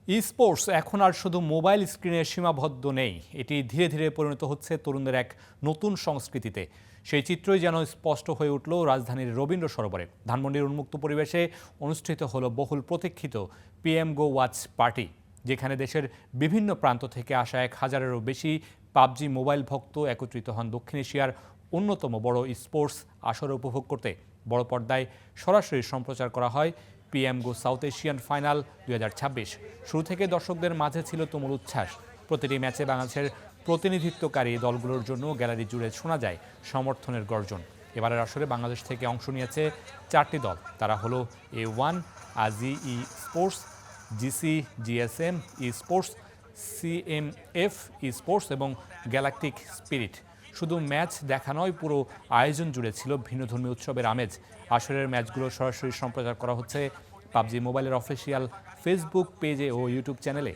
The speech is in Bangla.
স্পোর্টস এখন আর শুধু মোবাইল স্ক্রিনে সীমাবদ্ধ নেই, এটি ধীরে ধীরে পরিণত হচ্ছে তরুণদের এক নতুন সংস্কৃতিতে। সেই চিত্রই যেন স্পষ্ট হয়ে উঠল রাজধানীর রবীন্দ্র সরোবরে। ধানমন্ডির উন্মুক্ত পরিবেশে অনুষ্ঠিত হলো বহুল প্রতীক্ষিত পিএম গো ওয়াচ পার্টি, যেখানে দেশের বিভিন্ন প্রান্ত থেকে আসা 1000-এরও বেশি পাবজি মোবাইল ভক্ত একত্রিত হন দক্ষিণ এশিয়ার অন্যতম বড় স্পোর্টস আসর উপভোগ করতে। বড় পর্দায় সরাসরি সম্প্রচার করা হয় পিএম গো সাউথ এশিয়ান ফাইনাল 2026। শুরু থেকে দর্শকদের মাঝে ছিল তুমুল উচ্ছ্বাস। প্রতিটি ম্যাচে বাংলাদেশের প্রতিনিধিত্বকারী দলগুলোর জন্য গ্যালারি জুড়ে শোনা যায় সমর্থনের গর্জন। এবারের আসরে বাংলাদেশ থেকে অংশ নিয়েছে 4টি দল। তারা হলো A1, AZE sports, GC GSM ই স্পোর্টস, CMF ই স্পোর্টস এবং গ্যালাকটিক স্পিরিট। শুধু ম্যাচ দেখা নয়, পুরো আয়োজন জুড়ে ছিল ভিন্নধর্মী উৎসবের আমেজ। আসরের ম্যাচগুলো সরাসরি সম্প্রচার করা হচ্ছে পাবজি মোবাইলের অফিসিয়াল ফেসবুক পেজে ও ইউটিউব চ্যানেলে।